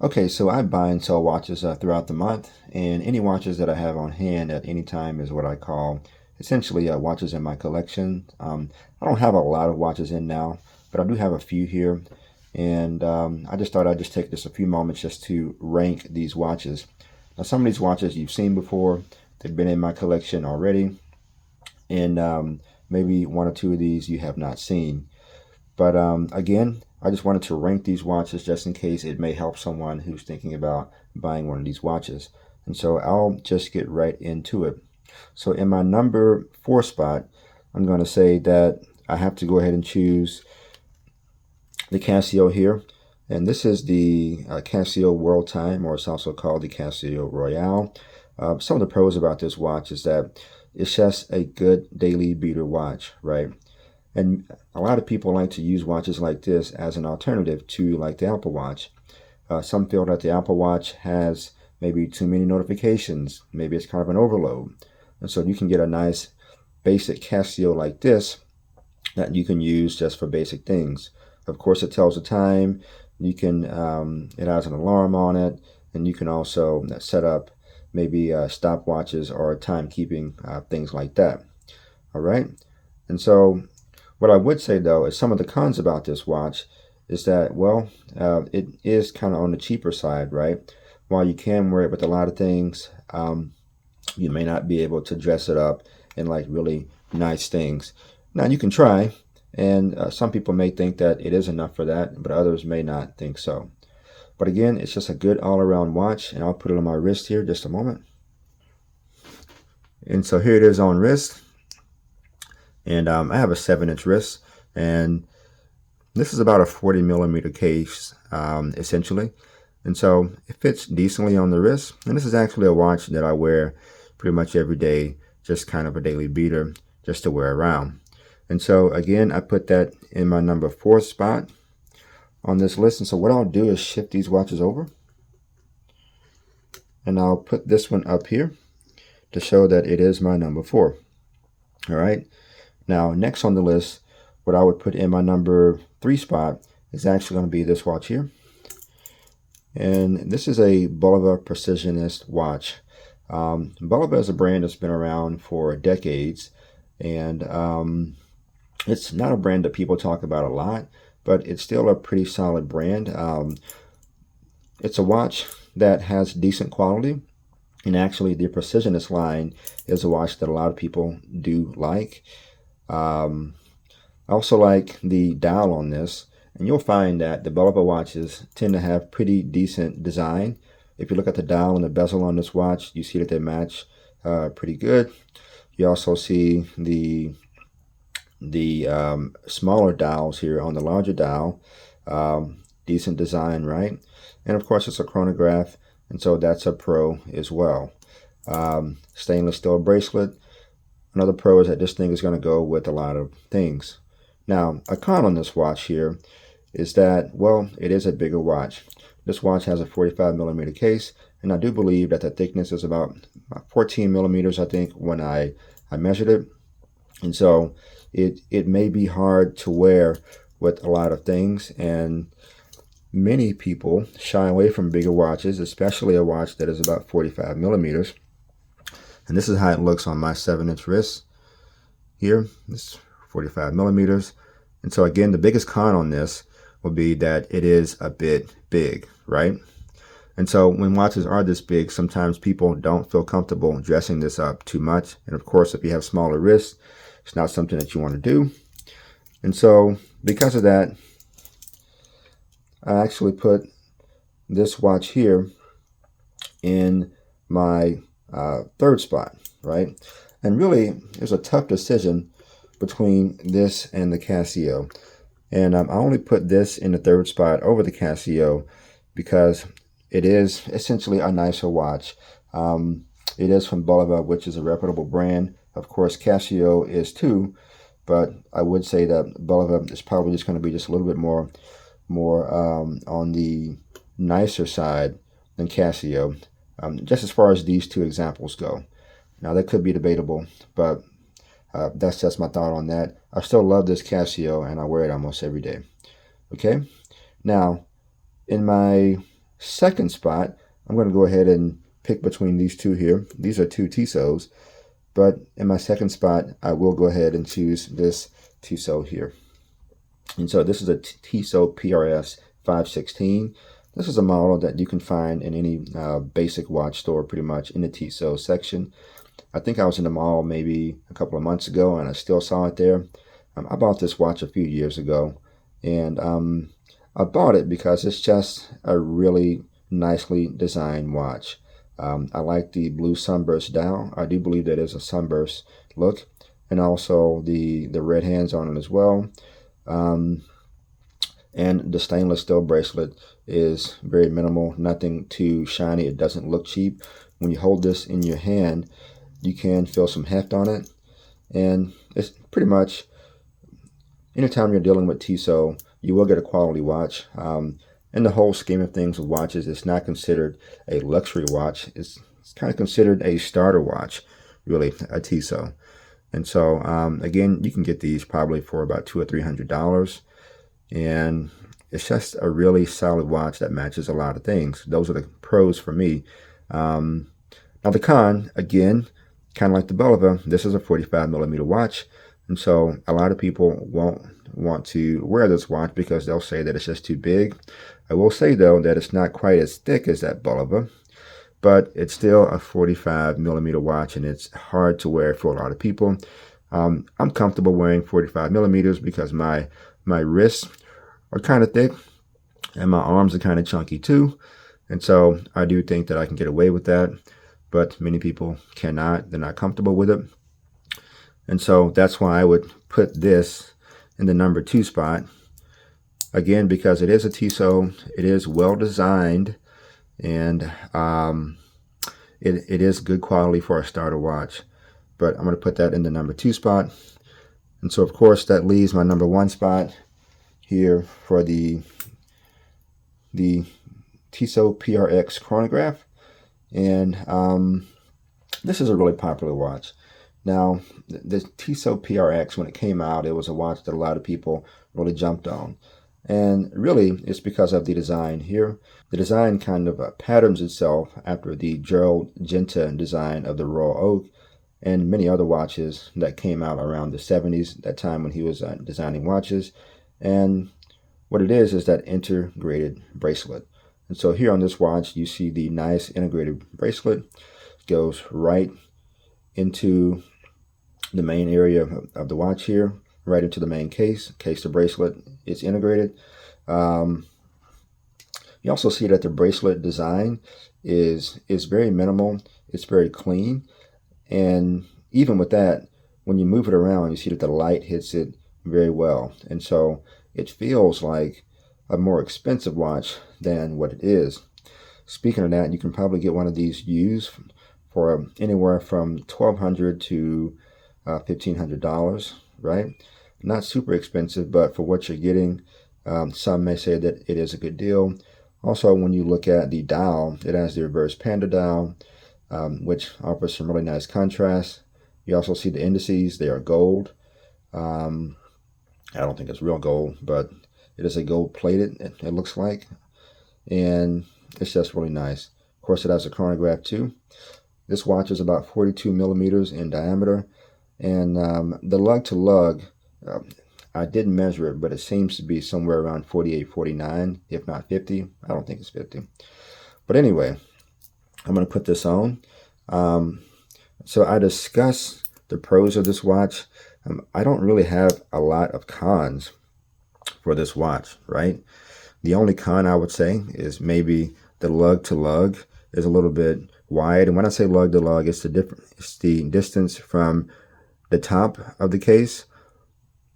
Okay, so I buy and sell watches throughout the month, and any watches that I have on hand at any time is what I call essentially watches in my collection. I don't have a lot of watches in now, but I do have a few here, and I just thought I'd just take just a few moments just to rank these watches. Now, some of these watches you've seen before, they've been in my collection already, and maybe one or two of these you have not seen. But again, I just wanted to rank these watches just in case it may help someone who's thinking about buying one of these watches. And so I'll just get right into it. So in my number 4 spot, I'm going to say that I have to go ahead and choose the Casio here. And this is the Casio World Time, or it's also called the Casio Royale. Some of the pros about this watch is that it's just a good daily beater watch, right? And a lot of people like to use watches like this as an alternative to like the Apple Watch. Some feel that the Apple Watch has maybe too many notifications. Maybe it's kind of an overload. And so you can get a nice basic Casio like this that you can use just for basic things. Of course, it tells the time. You can, it has an alarm on it, and you can also set up maybe stopwatches or timekeeping, things like that. All right. And so what I would say though is some of the cons about this watch is that, well, it is kind of on the cheaper side, right? While you can wear it with a lot of things, you may not be able to dress it up in like really nice things. Now you can try, and some people may think that it is enough for that, but others may not think so. But again, it's just a good all-around watch, and I'll put it on my wrist here just a moment. And so here it is on wrist, and I have a 7-inch wrist, and this is about a 40 millimeter case, essentially. And so it fits decently on the wrist. And this is actually a watch that I wear pretty much every day, just kind of a daily beater, just to wear around. And so again, I put that in my number 4 spot on this list. And so what I'll do is shift these watches over, and I'll put this one up here to show that it is my number 4. All right. Now, next on the list, what I would put in my number 3 spot is actually going to be this watch here. And this is a Bulova Precisionist watch. Bulova is a brand that's been around for decades, and it's not a brand that people talk about a lot, but it's still a pretty solid brand. It's a watch that has decent quality, and actually the Precisionist line is a watch that a lot of people do like. I also like the dial on this, and you'll find that the Bulova watches tend to have pretty decent design. If you look at the dial and the bezel on this watch, you see that they match pretty good. You also see the smaller dials here on the larger dial. Decent design, right? And of course, it's a chronograph, and so that's a pro as well. Stainless steel bracelet. Another pro is that this thing is going to go with a lot of things. Now, a con on this watch here is that, well, it is a bigger watch. This watch has a 45 millimeter case, and I do believe that the thickness is about 14 millimeters, I think, when I measured it. And so it may be hard to wear with a lot of things, and many people shy away from bigger watches, especially a watch that is about 45 millimeters. And this is how it looks on my 7-inch wrist here. It's 45 millimeters. And so again, the biggest con on this would be that it is a bit big, right? And so when watches are this big, sometimes people don't feel comfortable dressing this up too much. And of course, if you have smaller wrists, it's not something that you want to do. And so because of that, I actually put this watch here in my 3rd spot, right? And really, it was a tough decision between this and the Casio. And I only put this in the 3rd spot over the Casio because it is essentially a nicer watch. It is from Bulova, which is a reputable brand. Of course, Casio is too, but I would say that Bulova is probably just going to be just a little bit more on the nicer side than Casio, just as far as these two examples go. Now, that could be debatable, but that's just my thought on that. I still love this Casio, and I wear it almost every day. Okay, now in my second spot, I'm going to go ahead and pick between these two here. These are two Tissots, but in my second spot, I will go ahead and choose this Tissot here. And so this is a Tissot PRS 516. This is a model that you can find in any basic watch store pretty much in the Tissot section. I think I was in the mall maybe a couple of months ago and I still saw it there. I bought this watch a few years ago, and I bought it because it's just a really nicely designed watch. I like the blue sunburst dial. I do believe that is a sunburst look, and also the red hands on it as well. And the stainless steel bracelet is very minimal, nothing too shiny. It doesn't look cheap. When you hold this in your hand, you can feel some heft on it, and it's pretty much anytime you're dealing with Tissot, you will get a quality watch. In the whole scheme of things with watches, it's not considered a luxury watch. It's kind of considered a starter watch, really, a Tissot. And so, again, you can get these probably for about $200 or $300. And it's just a really solid watch that matches a lot of things. Those are the pros for me. Now the con, again, kind of like the Bulova, this is a 45mm watch. And so a lot of people won't want to wear this watch because they'll say that it's just too big. I will say, though, that it's not quite as thick as that Bulova, but it's still a 45mm watch, and it's hard to wear for a lot of people. I'm comfortable wearing 45mm because my wrists are kind of thick and my arms are kind of chunky too. And so I do think that I can get away with that, but many people cannot. They're not comfortable with it. And so that's why I would put this in the number 2 spot. Again, because it is a Tissot, it is well designed, and it is good quality for a starter watch. But I'm going to put that in the number 2 spot. And so, of course, that leaves my number 1 spot here for the Tissot PRX chronograph. And this is a really popular watch. Now, the Tissot PRX, when it came out, it was a watch that a lot of people really jumped on. And really, it's because of the design here. The design kind of patterns itself after the Gerald Genta design of the Royal Oak and many other watches that came out around the 70s, that time when he was designing watches. And what it is that integrated bracelet. And so here on this watch, you see the nice integrated bracelet. It goes right into the main area of the watch here, right into the main case. The bracelet is integrated. You also see that the bracelet design is very minimal. It's very clean. And even with that, when you move it around, you see that the light hits it very well. And so it feels like a more expensive watch than what it is. Speaking of that, you can probably get one of these used for anywhere from $1,200 to $1,500, right? Not super expensive, but for what you're getting, some may say that it is a good deal. Also, when you look at the dial, it has the reverse panda dial, which offers some really nice contrast. You also see the indices. They are gold. I don't think it's real gold, but it is a gold plated, it looks like. And it's just really nice. Of course, it has a chronograph too. This watch is about 42mm in diameter. And the lug to lug, I didn't measure it, but it seems to be somewhere around 48, 49, if not 50. I don't think it's 50. But anyway, I'm going to put this on. So I discussed the pros of this watch. I don't really have a lot of cons for this watch, right? The only con I would say is maybe the lug to lug is a little bit wide. And when I say lug to lug, it's the distance from the top of the case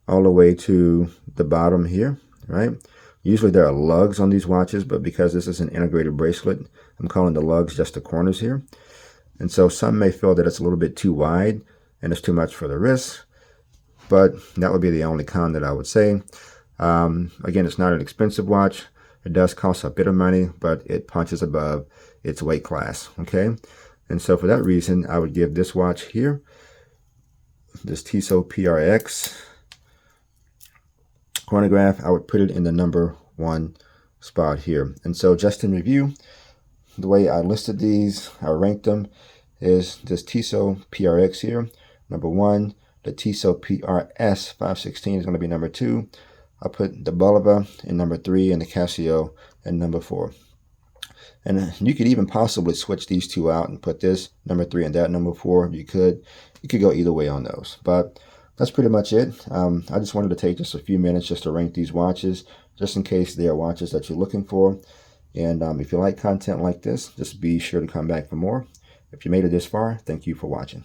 all the way to the bottom here, right? Usually there are lugs on these watches, but because this is an integrated bracelet, I'm calling the lugs just the corners here. And so some may feel that it's a little bit too wide and it's too much for the wrist, but that would be the only con that I would say. Again, it's not an expensive watch. It does cost a bit of money, but it punches above its weight class, okay? And so for that reason, I would give this watch here, this Tissot PRX chronograph, I would put it in the number 1 spot here. And so just in review, the way I listed these, I ranked them, is this Tissot PRX here, number 1. The Tissot PRS 516 is going to be number 2. I put the Bulova in number 3 and the Casio in number 4. And you could even possibly switch these two out and put this number 3 and that number 4. You could go either way on those. But that's pretty much it. I just wanted to take just a few minutes just to rank these watches, just in case they are watches that you're looking for. And if you like content like this, just be sure to come back for more. If you made it this far, thank you for watching.